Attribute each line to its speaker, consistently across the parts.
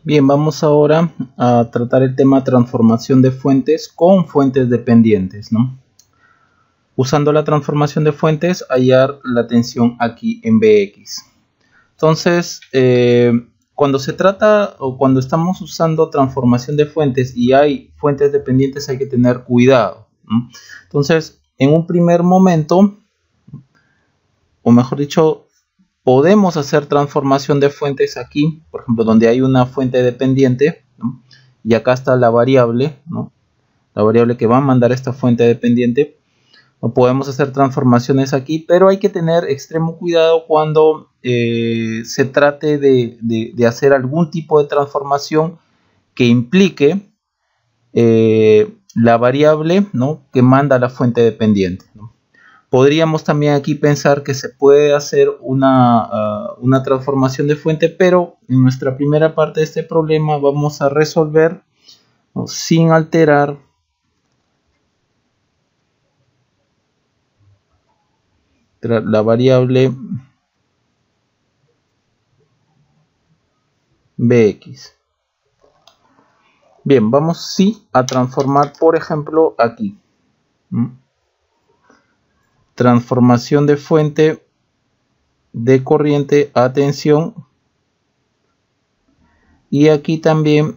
Speaker 1: Bien, vamos ahora a tratar el tema transformación de fuentes con fuentes dependientes, ¿no? Usando la transformación de fuentes, hallar la tensión aquí en Bx. Entonces, cuando se trata o cuando estamos usando transformación de fuentes y hay fuentes dependientes, hay que tener cuidado, ¿no? Entonces, en un primer momento, o mejor dicho, podemos hacer transformación de fuentes aquí, por ejemplo, donde hay una fuente dependiente, ¿no? Y acá está la variable, ¿no? La variable que va a mandar esta fuente dependiente. No podemos hacer transformaciones aquí, pero hay que tener extremo cuidado cuando se trate de hacer algún tipo de transformación que implique la variable, ¿no?, que manda la fuente dependiente, ¿no? Podríamos también aquí pensar que se puede hacer una transformación de fuente, pero en nuestra primera parte de este problema vamos a resolver, ¿no?, sin alterar la variable Bx. Bien, vamos sí a transformar, por ejemplo, aquí. Transformación de fuente de corriente a tensión. Y aquí también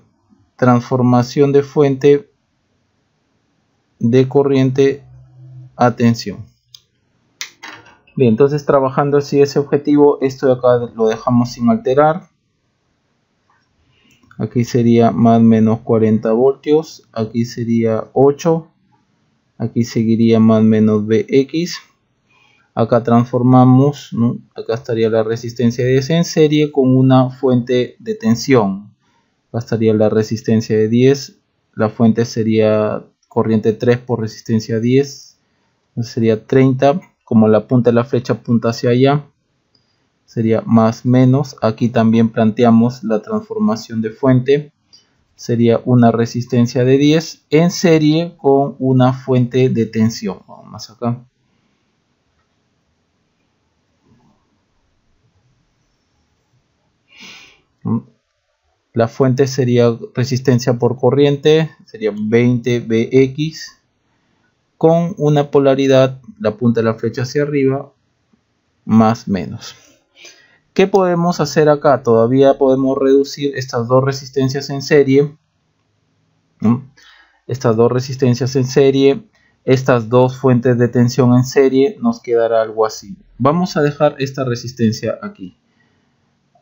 Speaker 1: transformación de fuente de corriente a tensión. Bien, entonces trabajando así ese objetivo, esto de acá lo dejamos sin alterar. Aquí sería más menos 40 voltios. Aquí sería 8. Aquí seguiría más menos Bx. Acá transformamos, ¿no? Acá estaría la resistencia de 10 en serie con una fuente de tensión. Acá estaría la resistencia de 10. La fuente sería corriente 3 por resistencia 10. Entonces sería 30. Como la punta de la flecha apunta hacia allá, sería más menos. Aquí también planteamos la transformación de fuente. Sería una resistencia de 10 en serie con una fuente de tensión. Vamos acá. La fuente sería resistencia por corriente, sería 20 Bx con una polaridad, la punta de la flecha hacia arriba, más menos. ¿Qué podemos hacer acá? Todavía podemos reducir estas dos resistencias en serie, ¿no? Estas dos resistencias en serie, estas dos fuentes de tensión en serie, nos quedará algo así. Vamos a dejar esta resistencia aquí.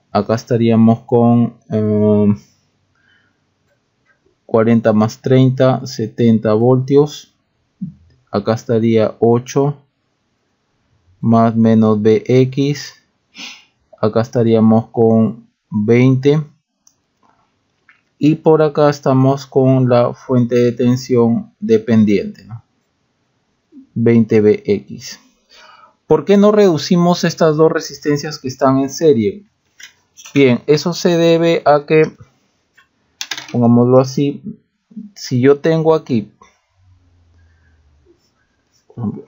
Speaker 1: Acá estaríamos con 40 más 30, 70 voltios. Acá estaría 8 más menos Bx. Acá estaríamos con 20. Y por acá estamos con la fuente de tensión dependiente, ¿no? 20 Bx. ¿Por qué no reducimos estas dos resistencias que están en serie? Bien, eso se debe a que, pongámoslo así, si yo tengo aquí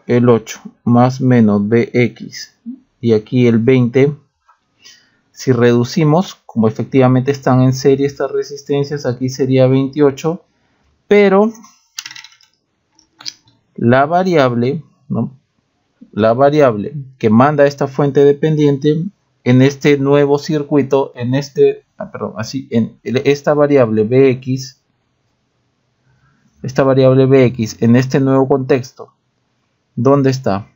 Speaker 1: el 8 más menos Bx y aquí el 20, si reducimos, como efectivamente están en serie estas resistencias, aquí sería 28, pero la variable, ¿no?, la variable que manda esta fuente dependiente en este nuevo circuito, en este, en esta variable Bx, en este nuevo contexto, ¿dónde está?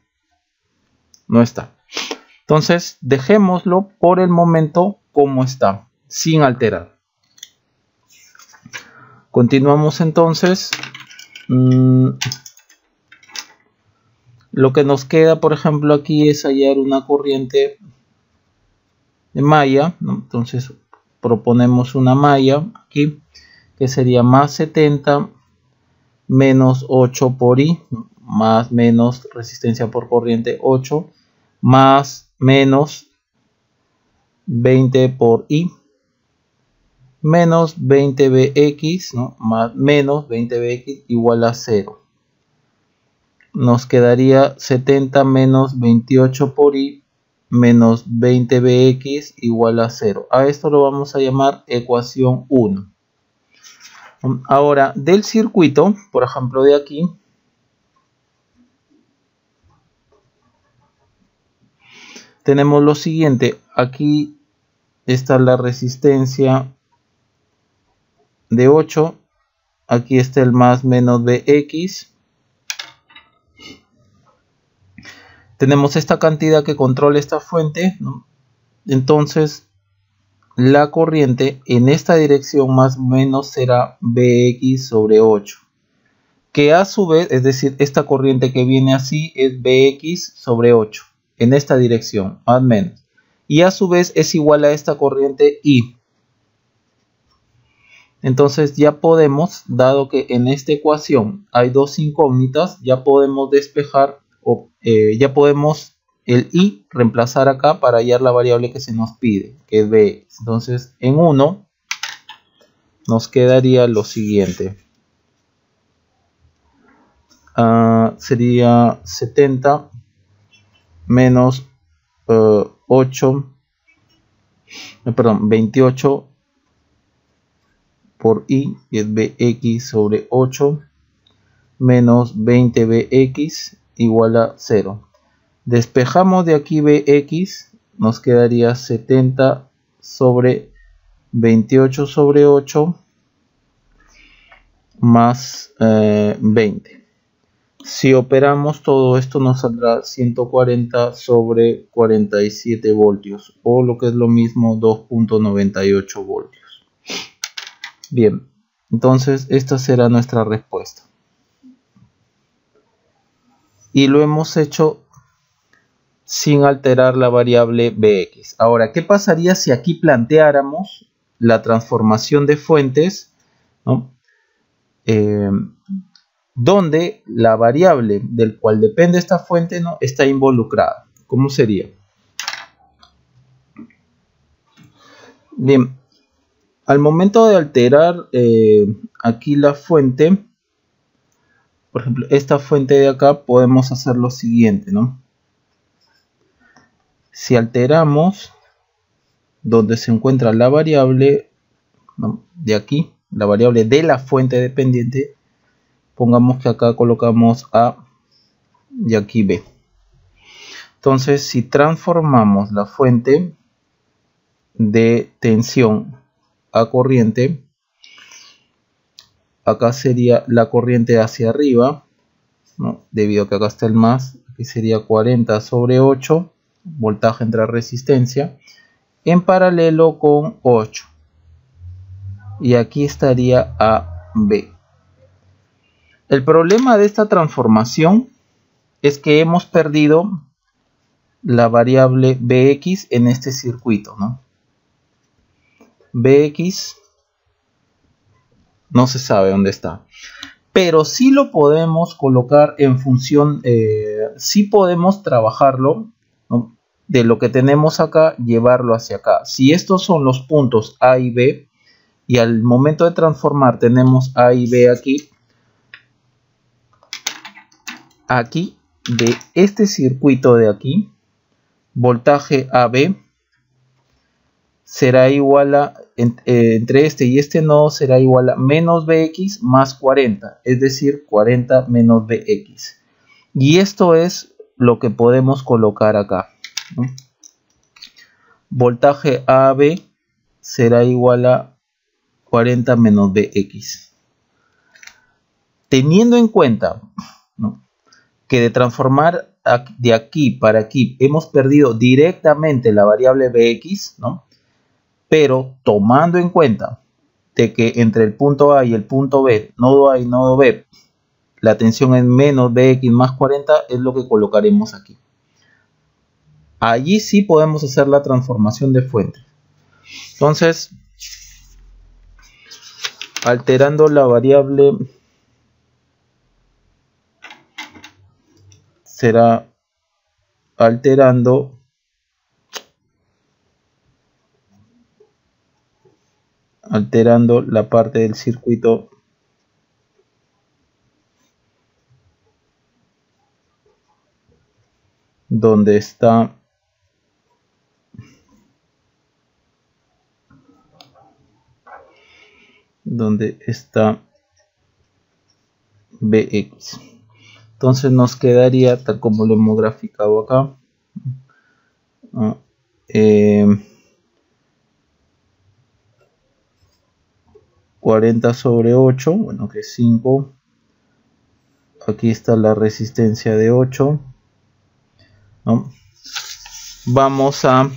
Speaker 1: No está. Entonces dejémoslo por el momento como está, sin alterar. Continuamos entonces. Lo que nos queda, por ejemplo, aquí es hallar una corriente de malla, ¿no? Entonces proponemos una malla aquí que sería más 70 menos 8 por I, más menos resistencia por corriente 8, más menos 20 por I, menos 20 Bx, ¿no?, más menos 20 Bx igual a 0. Nos quedaría 70 menos 28 por I menos 20bx igual a 0. A esto lo vamos a llamar ecuación 1. Ahora, del circuito, por ejemplo de aquí, tenemos lo siguiente. Aquí está la resistencia de 8. Aquí está el más menos bx. Tenemos esta cantidad que controla esta fuente, ¿no? Entonces, la corriente en esta dirección más o menos será bx sobre 8. Que a su vez, es decir, esta corriente que viene así es bx sobre 8. En esta dirección, más o menos. Y a su vez es igual a esta corriente I. Entonces ya podemos, dado que en esta ecuación hay dos incógnitas, ya podemos despejar, ya podemos el I reemplazar acá para hallar la variable que se nos pide, que es Bx. Entonces en 1 nos quedaría lo siguiente. Sería 70 menos 28 por I, que es Bx sobre 8, menos 20bx igual a 0. Despejamos de aquí bx, nos quedaría 70 sobre 28 sobre 8 más 20. Si operamos todo esto nos saldrá 140 sobre 47 voltios, o lo que es lo mismo 2.98 voltios. Bien, entonces esta será nuestra respuesta. Y lo hemos hecho sin alterar la variable Bx. Ahora, ¿qué pasaría si aquí planteáramos la transformación de fuentes, ¿no? Donde la variable del cual depende esta fuente, ¿no?, está involucrada? ¿Cómo sería? Bien, al momento de alterar aquí la fuente, por ejemplo, esta fuente de acá, podemos hacer lo siguiente, ¿no? Si alteramos donde se encuentra la variable, ¿no?, de aquí, la variable de la fuente dependiente, pongamos que acá colocamos A y aquí B. Entonces, si transformamos la fuente de tensión a corriente, acá sería la corriente hacia arriba, ¿no?, debido a que acá está el más, aquí sería 40 sobre 8, voltaje entre resistencia, en paralelo con 8. Y aquí estaría AB. El problema de esta transformación es que hemos perdido la variable Bx en este circuito, ¿no? Bx no se sabe dónde está, pero sí lo podemos colocar en función, sí podemos trabajarlo, ¿no?, de lo que tenemos acá, llevarlo hacia acá. Si estos son los puntos A y B, y al momento de transformar tenemos A y B aquí, de este circuito de aquí, voltaje AB será igual a, entre este y este nodo será igual a menos Bx más 40, es decir, 40 menos Bx. Y esto es lo que podemos colocar acá, ¿no? Voltaje AB será igual a 40 menos Bx. Teniendo en cuenta, ¿no?, que de transformar de aquí para aquí hemos perdido directamente la variable Bx, ¿no?, pero tomando en cuenta de que entre el punto A y el punto B, nodo A y nodo B, la tensión es menos Bx más 40, es lo que colocaremos aquí. Allí sí podemos hacer la transformación de fuente. Entonces, alterando la variable, será alterando la parte del circuito donde está donde está Bx. Entonces nos quedaría, tal como lo hemos graficado acá, 40 sobre 8, bueno, que es 5. Aquí está la resistencia de 8, ¿no? Vamos a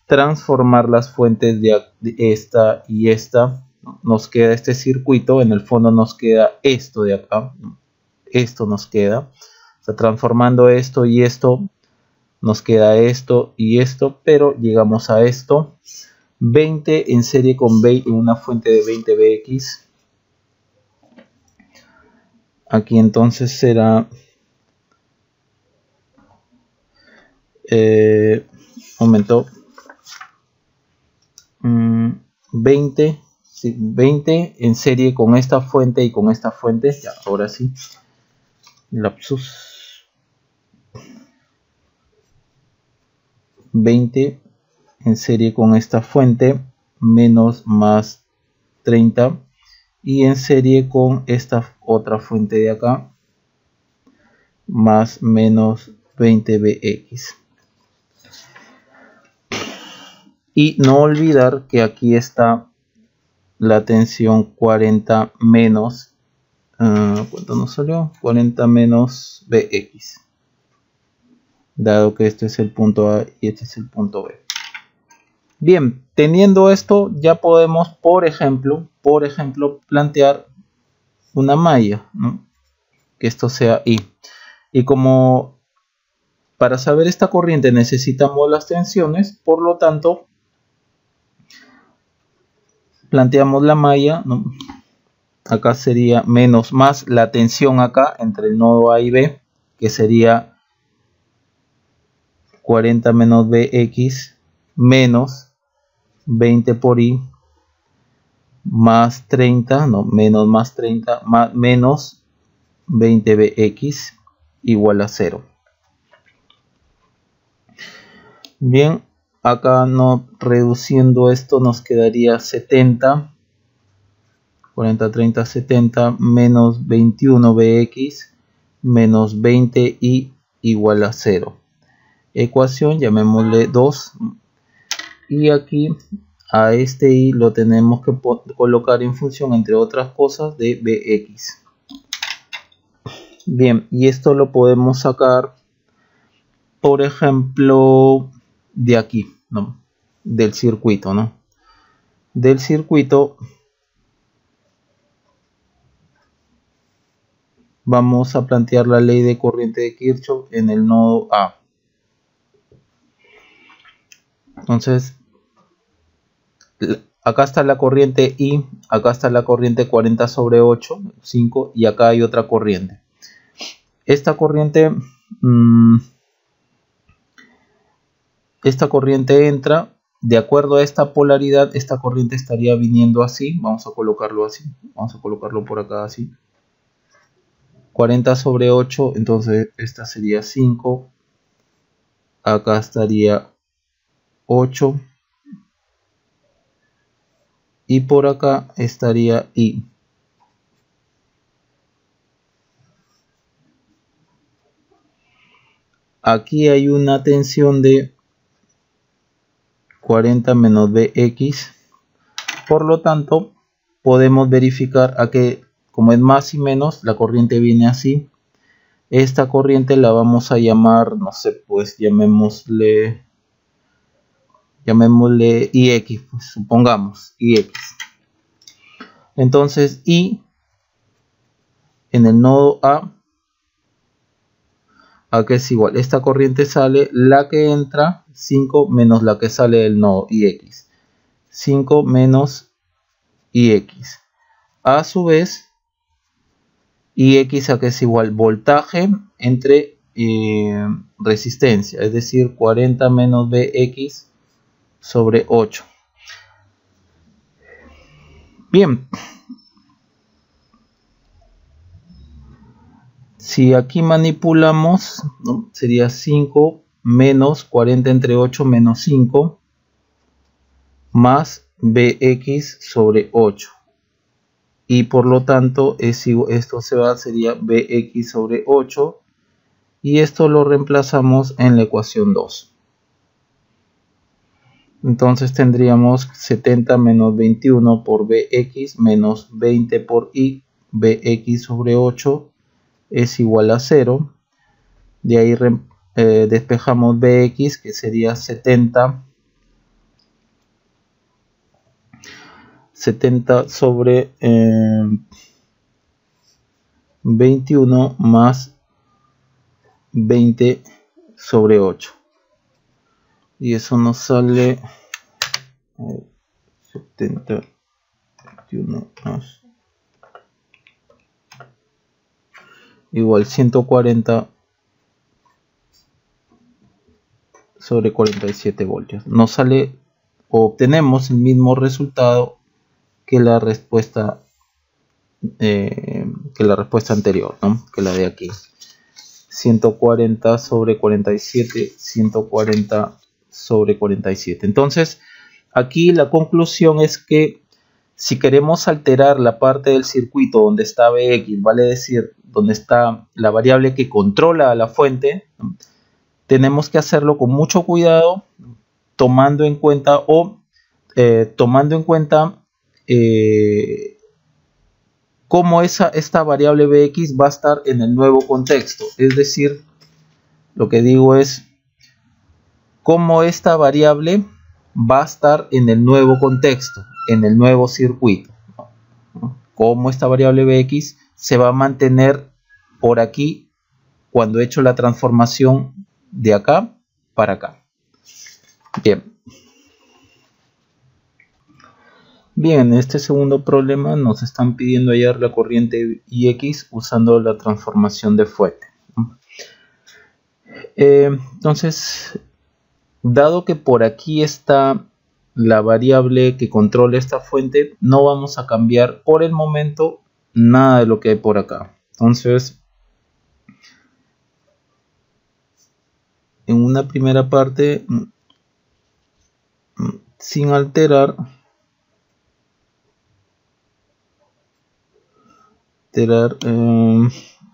Speaker 1: transformar las fuentes de esta y esta, ¿no? Nos queda este circuito, en el fondo nos queda esto de acá, ¿no? Esto nos queda, o sea, transformando esto y esto, nos queda esto y esto, pero llegamos a esto, 20 en serie con una fuente de 20 Bx. Aquí entonces será momento 20, sí, 20 en serie con esta fuente y con esta fuente. Ya, ahora sí, lapsus, 20 en serie con esta fuente, menos más 30, y en serie con esta otra fuente de acá, más menos 20 Bx. Y no olvidar que aquí está la tensión 40 menos, ¿cuánto nos salió? 40 menos Bx, dado que este es el punto A y este es el punto B. Bien, teniendo esto ya podemos, por ejemplo, plantear una malla, ¿no? Que esto sea I. Y como para saber esta corriente necesitamos las tensiones, por lo tanto planteamos la malla, ¿no? Acá sería menos más la tensión acá entre el nodo A y B, que sería 40 menos Bx menos 20 por I más 30, no, menos más 30 más, menos 20 Bx igual a 0. Bien, acá no reduciendo esto nos quedaría 70, 40, 30, 70 menos 21 Bx menos 20 y igual a 0. Ecuación, llamémosle 2. Y aquí a este i lo tenemos que colocar en función, entre otras cosas, de Bx. Bien, y esto lo podemos sacar, por ejemplo, de aquí, ¿no? Del circuito, ¿no? Del circuito vamos a plantear la ley de corriente de Kirchhoff en el nodo A. Entonces, acá está la corriente I, acá está la corriente 40 sobre 8, 5, y acá hay otra corriente. Esta corriente entra, de acuerdo a esta polaridad, esta corriente estaría viniendo así. Vamos a colocarlo así, vamos a colocarlo por acá así. 40 sobre 8, entonces esta sería 5. Acá estaría 8. Y por acá estaría I. Aquí hay una tensión de 40 menos Bx. Por lo tanto, podemos verificar a que, como es más y menos, la corriente viene así. Esta corriente la vamos a llamar, no sé, pues llamémosle Ix, pues, supongamos Ix. Entonces I en el nodo A, que es igual, esta corriente sale, la que entra 5 menos la que sale del nodo Ix, 5 menos Ix. A su vez, Ix a que es igual voltaje entre resistencia, es decir, 40 menos Bx sobre 8. Bien, si aquí manipulamos, ¿no? Sería 5 menos 40 entre 8 menos 5 más Bx sobre 8. y por lo tanto esto sería Bx sobre 8, y esto lo reemplazamos en la ecuación 2. Entonces tendríamos 70 menos 21 por Bx menos 20 por y, Bx sobre 8 es igual a 0. De ahí despejamos Bx, que sería 70 sobre 21 más 20 sobre 8. Y eso nos sale 70, 21 más igual 140 sobre 47 voltios. Nos sale, o obtenemos el mismo resultado que la respuesta anterior, ¿no? Que la de aquí. 140 sobre 47, 140 sobre 47. Entonces, aquí la conclusión es que si queremos alterar la parte del circuito donde está Bx, vale decir, donde está la variable que controla a la fuente, ¿no? Tenemos que hacerlo con mucho cuidado, tomando en cuenta cómo esta variable Bx va a estar en el nuevo contexto. Es decir, lo que digo es cómo esta variable va a estar en el nuevo contexto, en el nuevo circuito. Cómo esta variable Bx se va a mantener por aquí cuando he hecho la transformación de acá para acá. Bien, en este segundo problema nos están pidiendo hallar la corriente Ix usando la transformación de fuente. Entonces, dado que por aquí está la variable que controla esta fuente, no vamos a cambiar por el momento nada de lo que hay por acá. Entonces, en una primera parte, sin alterar, ¿qué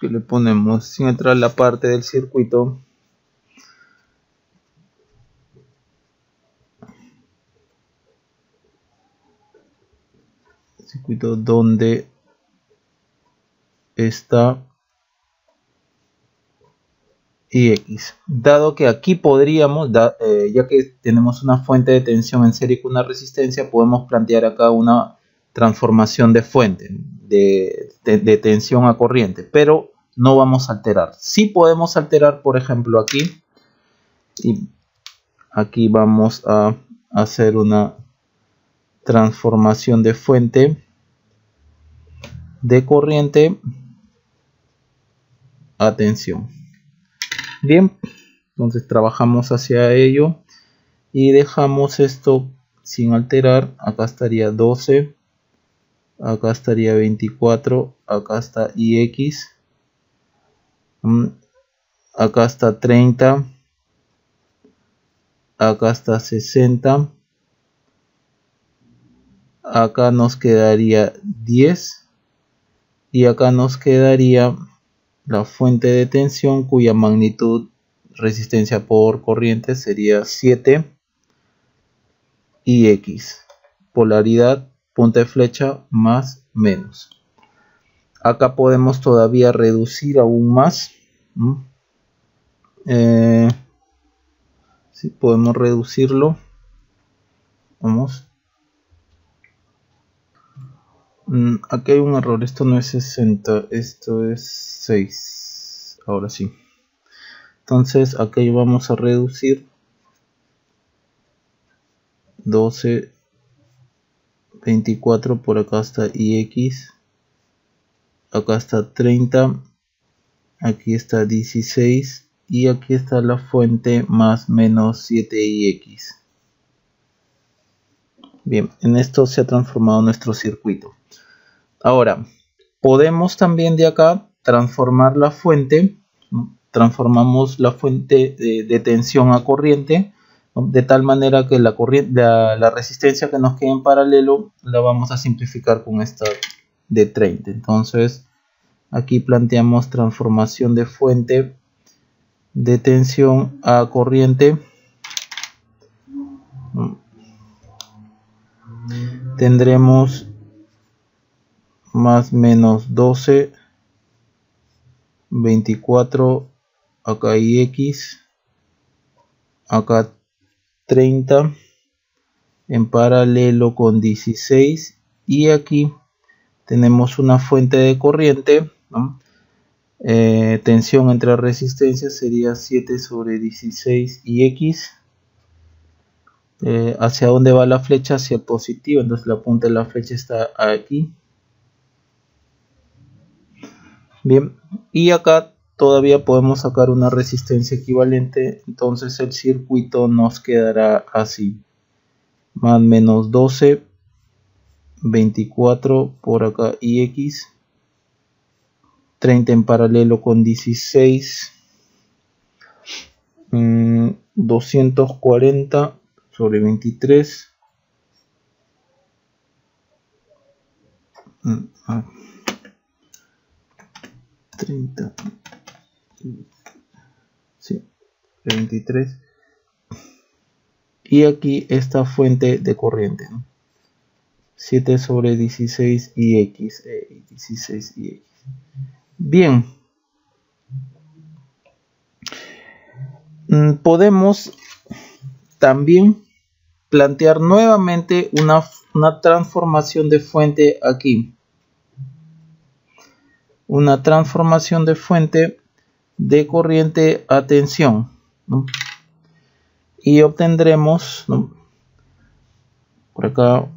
Speaker 1: le ponemos? Sin alterar la parte del circuito, donde está Ix. Dado que aquí podríamos, ya que tenemos una fuente de tensión en serie con una resistencia, podemos plantear acá una transformación de fuente, de tensión a corriente, pero no vamos a alterar. Sí podemos alterar, por ejemplo, aquí, y aquí vamos a hacer una transformación de fuente de corriente a tensión. Bien, entonces trabajamos hacia ello y dejamos esto sin alterar. Acá estaría 12, acá estaría 24, acá está Ix, acá está 30, acá está 60, acá nos quedaría 10 y acá nos quedaría la fuente de tensión cuya magnitud resistencia por corriente sería 7 Ix, polaridad punta de flecha más menos. Acá podemos todavía reducir aún más. Sí, podemos reducirlo. Vamos. Aquí hay un error, esto no es 60, esto es 6. Ahora sí. Entonces aquí vamos a reducir 12, 24, por acá está Ix, acá está 30, aquí está 16 y aquí está la fuente más menos 7Ix. Bien, en esto se ha transformado nuestro circuito. Ahora, podemos también de acá transformar la fuente, ¿no? Transformamos la fuente de tensión a corriente, ¿no? De tal manera que la resistencia que nos queda en paralelo la vamos a simplificar con esta de 30. Entonces aquí planteamos transformación de fuente de tensión a corriente. Tendremos más menos 12, 24, acá hay X, acá 30 en paralelo con 16, y aquí tenemos una fuente de corriente, ¿no? Tensión entre resistencias sería 7 sobre 16 y X. ¿Hacia dónde va la flecha? Hacia el positivo, entonces la punta de la flecha está aquí. Bien, y acá todavía podemos sacar una resistencia equivalente, entonces el circuito nos quedará así: más menos 12, 24 por acá y X, 30 en paralelo con 16, 240 sobre 23, 30, sí, 23, y aquí esta fuente de corriente, ¿no? 7 sobre 16 y X, 16 y X. Bien, podemos también plantear nuevamente una transformación de fuente aquí. Una transformación de fuente de corriente a tensión, ¿no? Y obtendremos, ¿no? Por acá,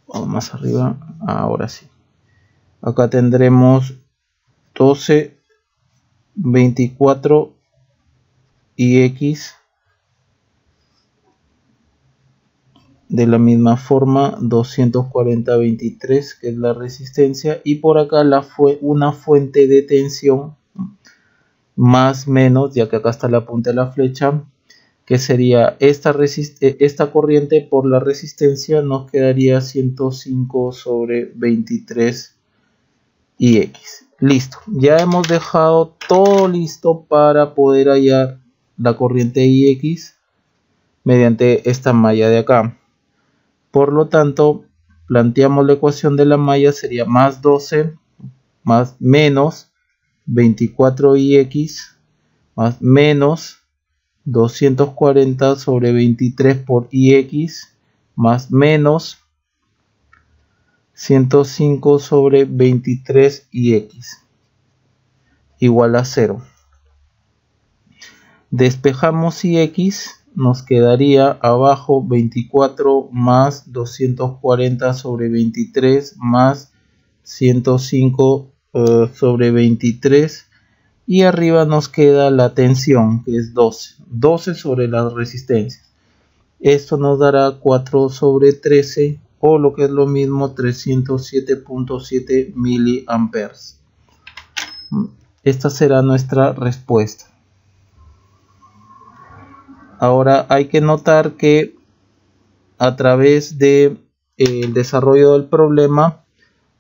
Speaker 1: vamos más arriba, ahora sí. Acá tendremos 12, 24 y X. De la misma forma 240, 23, que es la resistencia, y por acá una fuente de tensión más menos, ya que acá está la punta de la flecha, que sería esta corriente por la resistencia, nos quedaría 105 sobre 23 y X. Listo, ya hemos dejado todo listo para poder hallar la corriente IX mediante esta malla de acá. Por lo tanto, planteamos la ecuación de la malla, sería más 12 más menos 24ix más menos 240 sobre 23 por ix más menos 105 sobre 23ix igual a 0. Despejamos ix, nos quedaría abajo 24 más 240 sobre 23 más 105 sobre 23, y arriba nos queda la tensión, que es 12 sobre las resistencias. Esto nos dará 4 sobre 13, o lo que es lo mismo, 307.7 miliamperes. Esta será nuestra respuesta. Ahora hay que notar que a través de el desarrollo del problema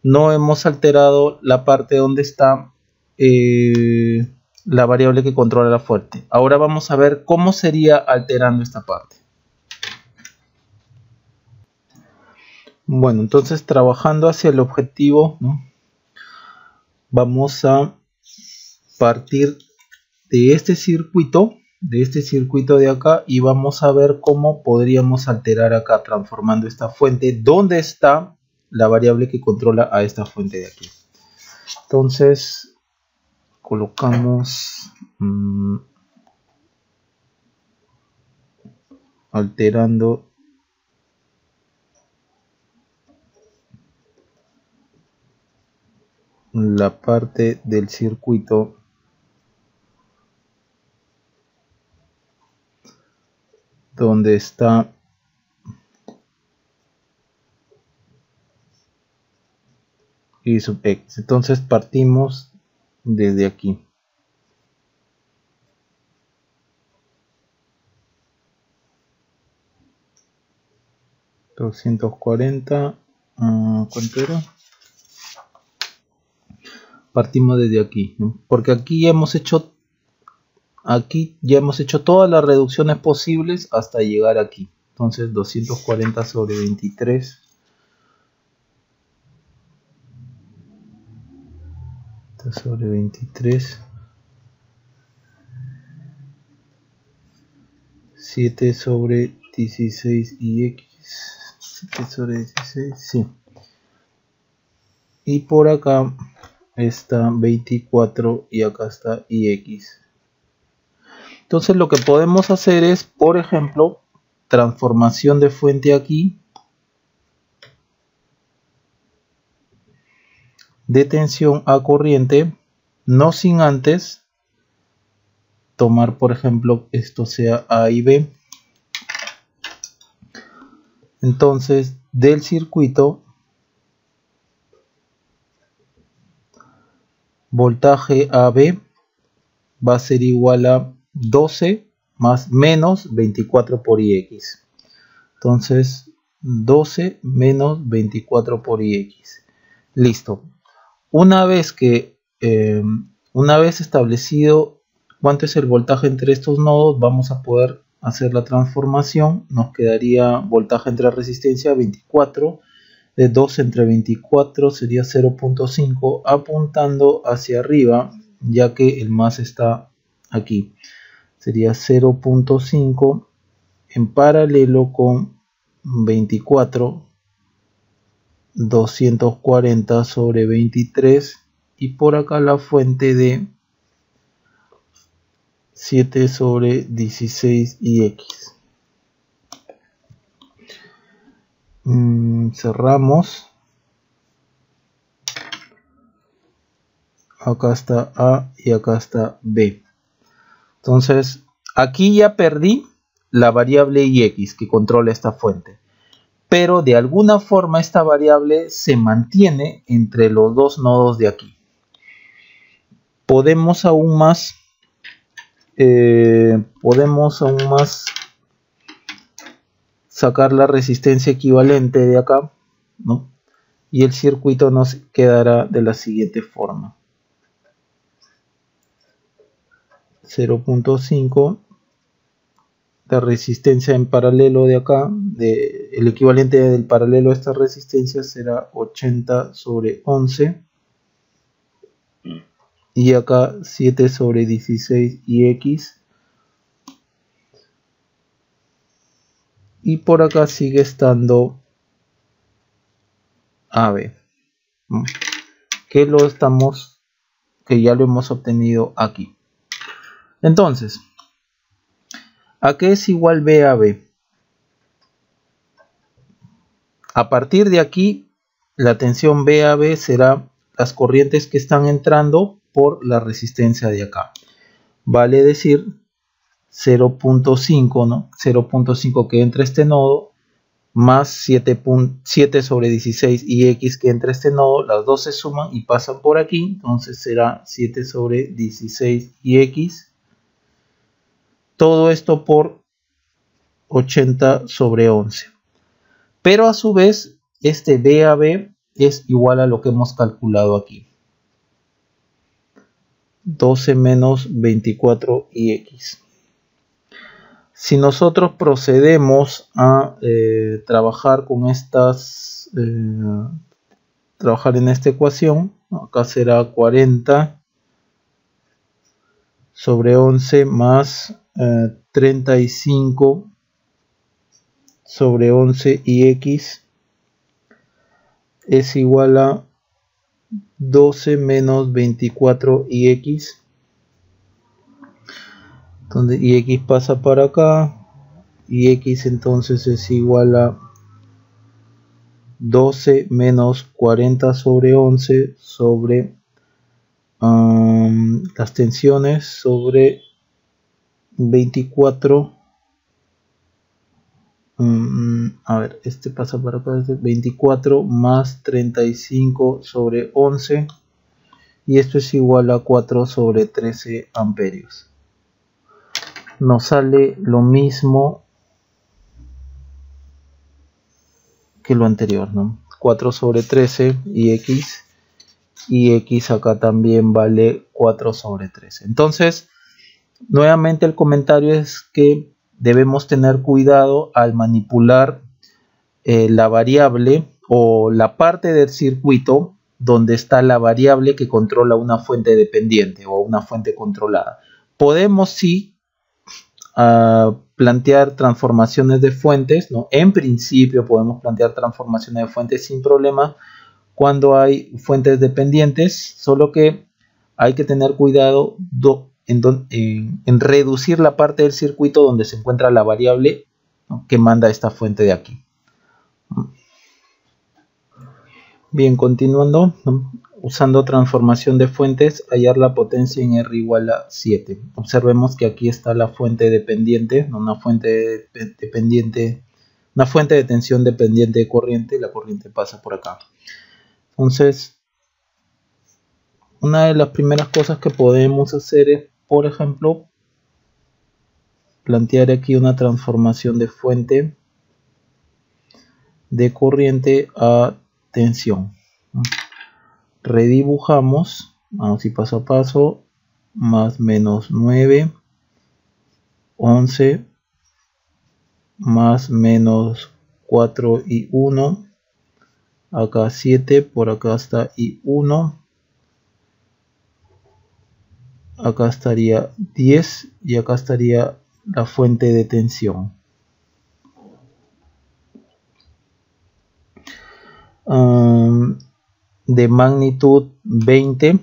Speaker 1: no hemos alterado la parte donde está la variable que controla la fuente. Ahora vamos a ver cómo sería alterando esta parte. Bueno, entonces trabajando hacia el objetivo, ¿no? Vamos a partir de este circuito de acá, y vamos a ver cómo podríamos alterar acá transformando esta fuente donde está la variable que controla a esta fuente de aquí. Entonces colocamos alterando la parte del circuito donde está y sub x. Entonces partimos desde aquí. ¿240? ¿Cuánto era? Partimos desde aquí, ¿no? Porque aquí ya hemos hecho todas las reducciones posibles hasta llegar aquí. Entonces 240 sobre 23 sobre 23, 7 sobre 16 y x, 7 sobre 16, sí. Y por acá está 24 y acá está ix. Entonces lo que podemos hacer es, por ejemplo, transformación de fuente aquí, de tensión a corriente, no sin antes tomar, por ejemplo, esto sea A y B. Entonces, del circuito, voltaje AB va a ser igual a 12 más menos 24 por Ix. Entonces, 12 menos 24 por Ix. Listo. Una vez establecido cuánto es el voltaje entre estos nodos, vamos a poder hacer la transformación. Nos quedaría voltaje entre resistencia 24, de 2 entre 24 sería 0.5, apuntando hacia arriba, ya que el más está aquí. Sería 0.5 en paralelo con 24, 240 sobre 23, y por acá la fuente de 7 sobre 16 y x. Cerramos. Acá está A y acá está B. Entonces aquí ya perdí la variable ix que controla esta fuente, pero de alguna forma esta variable se mantiene entre los dos nodos de aquí. Podemos aún más sacar la resistencia equivalente de acá, ¿no? Y el circuito nos quedará de la siguiente forma: 0.5 de resistencia en paralelo de acá, el equivalente del paralelo a esta resistencia será 80 sobre 11, y acá 7 sobre 16 y x, y por acá sigue estando AB, que ya lo hemos obtenido aquí. Entonces, ¿a qué es igual BAB? A partir de aquí, la tensión BAB será las corrientes que están entrando por la resistencia de acá. Vale decir 0.5, ¿no? 0.5 que entra este nodo, más 7 sobre 16 y x que entra este nodo, las dos se suman y pasan por aquí, entonces será 7 sobre 16 y x. Todo esto por 80 sobre 11. Pero a su vez, este BAB es igual a lo que hemos calculado aquí: 12 menos 24 y x. Si nosotros procedemos a trabajar en esta ecuación, acá será 40 sobre 11 más 35 sobre 11 y x es igual a 12 menos 24 y x, donde y x pasa para acá, y x entonces es igual a 12 menos 40 sobre 11 sobre las tensiones sobre 24. A ver, este pasa para acá, 24 más 35 sobre 11, y esto es igual a 4 sobre 13 amperios. Nos sale lo mismo que lo anterior, ¿no? 4 sobre 13 y x y x acá también vale 4 sobre 3. Entonces, nuevamente el comentario es que debemos tener cuidado al manipular la variable o la parte del circuito donde está la variable que controla una fuente dependiente o una fuente controlada. Podemos sí plantear transformaciones de fuentes, ¿no? En principio podemos plantear transformaciones de fuentes sin problema cuando hay fuentes dependientes, solo que hay que tener cuidado en reducir la parte del circuito donde se encuentra la variable, ¿no?, que manda esta fuente de aquí. Bien, continuando, ¿no?, usando transformación de fuentes, hallar la potencia en R igual a 7. Observemos que aquí está la fuente dependiente, ¿no?, una fuente dependiente, una fuente de tensión dependiente de corriente, la corriente pasa por acá. Entonces, una de las primeras cosas que podemos hacer es, por ejemplo, plantear aquí una transformación de fuente de corriente a tensión. Redibujamos, vamos a ir paso a paso, más menos 9, 11, más menos 4 y 1, acá 7, por acá está y 1, acá estaría 10 y acá estaría la fuente de tensión. De magnitud 20,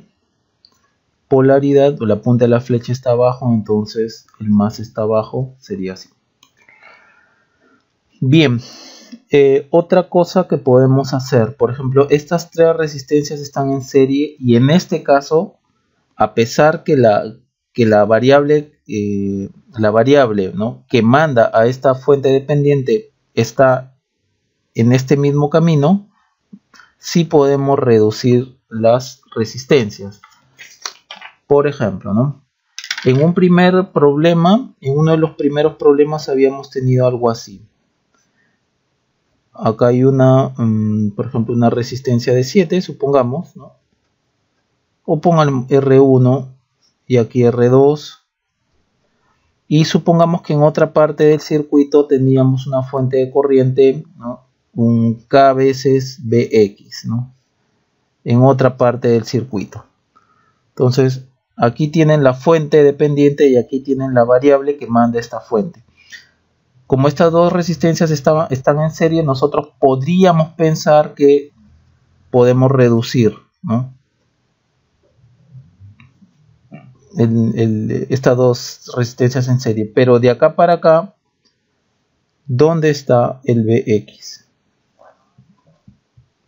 Speaker 1: polaridad, la punta de la flecha está abajo, entonces el más está abajo, sería así. Bien, otra cosa que podemos hacer, por ejemplo, estas tres resistencias están en serie y en este caso, a pesar que la variable, ¿no?, que manda a esta fuente dependiente está en este mismo camino, sí podemos reducir las resistencias. Por ejemplo, ¿no?, en un primer problema, en uno de los primeros problemas habíamos tenido algo así. Acá hay una, por ejemplo, una resistencia de 7, supongamos, ¿no?, o pongan R1 y aquí R2, y supongamos que en otra parte del circuito teníamos una fuente de corriente, ¿no?, un K veces Bx, ¿no?, en otra parte del circuito. Entonces, aquí tienen la fuente dependiente y aquí tienen la variable que manda esta fuente. Como estas dos resistencias están en serie, nosotros podríamos pensar que podemos reducir, ¿no?, estas dos resistencias en serie. Pero de acá para acá, ¿dónde está el Bx?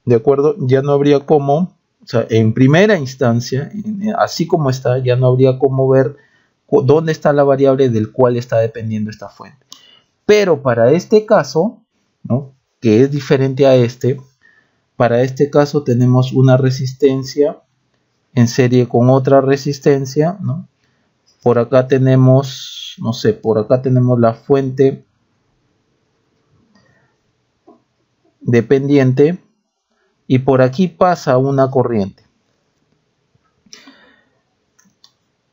Speaker 1: ¿De acuerdo? Ya no habría cómo, o sea, en primera instancia, así como está, ya no habría cómo ver dónde está la variable del cual está dependiendo esta fuente. Pero para este caso, ¿no?, que es diferente a este, para este caso tenemos una resistencia en serie con otra resistencia, ¿no? Por acá tenemos, no sé, por acá tenemos la fuente dependiente y por aquí pasa una corriente.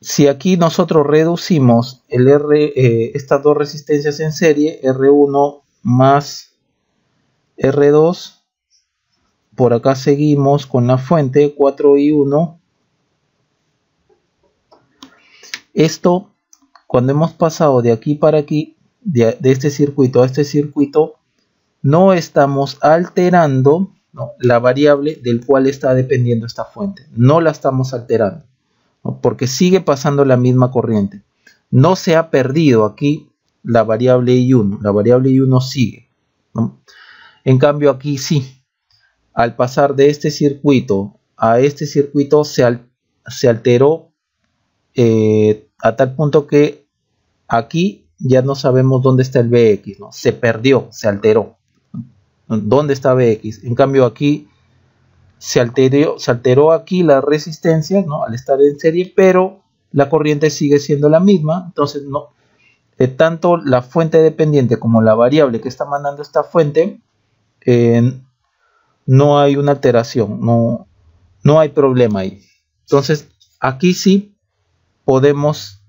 Speaker 1: Si aquí nosotros reducimos el estas dos resistencias en serie, R1 más R2, por acá seguimos con la fuente 4 y 1. Esto, cuando hemos pasado de aquí para aquí, de este circuito a este circuito, no estamos alterando, ¿no?, la variable del cual está dependiendo esta fuente. No la estamos alterando, ¿no?, porque sigue pasando la misma corriente. No se ha perdido aquí la variable I1. La variable I1 sigue, ¿no? En cambio aquí sí. Al pasar de este circuito a este circuito se alteró a tal punto que aquí ya no sabemos dónde está el Bx, ¿no? Se perdió, se alteró. ¿Dónde está Bx? En cambio aquí se alteró aquí la resistencia, ¿no?, al estar en serie, pero la corriente sigue siendo la misma. Entonces no, tanto la fuente dependiente como la variable que está mandando esta fuente, no hay una alteración, no no hay problema ahí. Entonces aquí sí podemos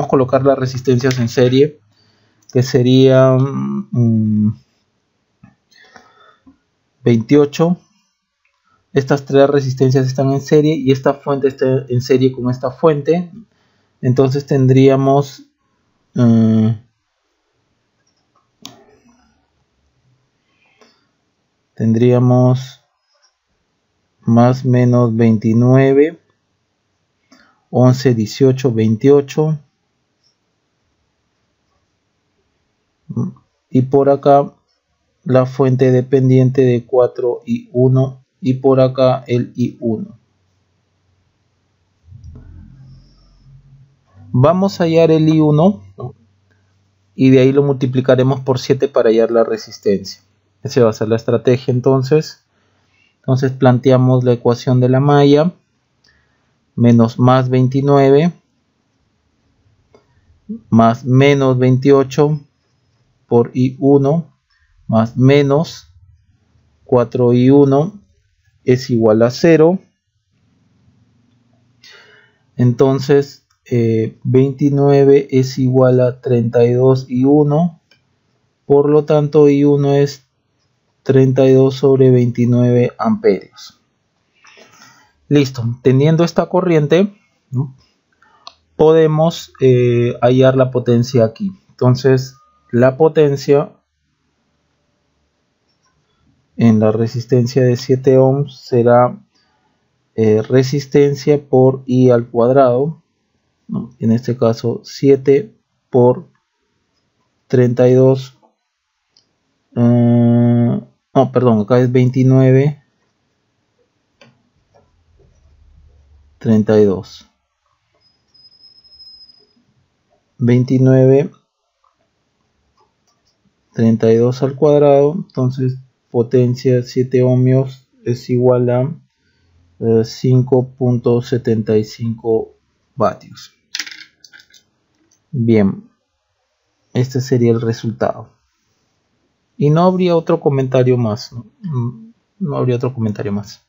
Speaker 1: colocar las resistencias en serie, que serían 28. Estas tres resistencias están en serie y esta fuente está en serie con esta fuente. Entonces tendríamos más menos 29, 11, 18, 28. Y por acá la fuente dependiente de 4 y 1. Y por acá el I1. Vamos a hallar el I1, ¿no? Y de ahí lo multiplicaremos por 7 para hallar la resistencia. Esa va a ser la estrategia entonces. Entonces planteamos la ecuación de la malla. Menos más 29 más menos 28 por I1 más menos 4I1 es igual a 0. Entonces 29 es igual a 32I1. Por lo tanto I1 es 32 sobre 29 amperios. Listo. Teniendo esta corriente, ¿no?, podemos hallar la potencia aquí. Entonces la potencia en la resistencia de 7 ohms será resistencia por I al cuadrado, ¿no? En este caso 7 por 32, no, perdón, acá es 29, 32, 29, 32 al cuadrado. Entonces potencia 7 ohmios es igual a 5.75 vatios. Bien, este sería el resultado. Y no habría otro comentario más, no habría otro comentario más.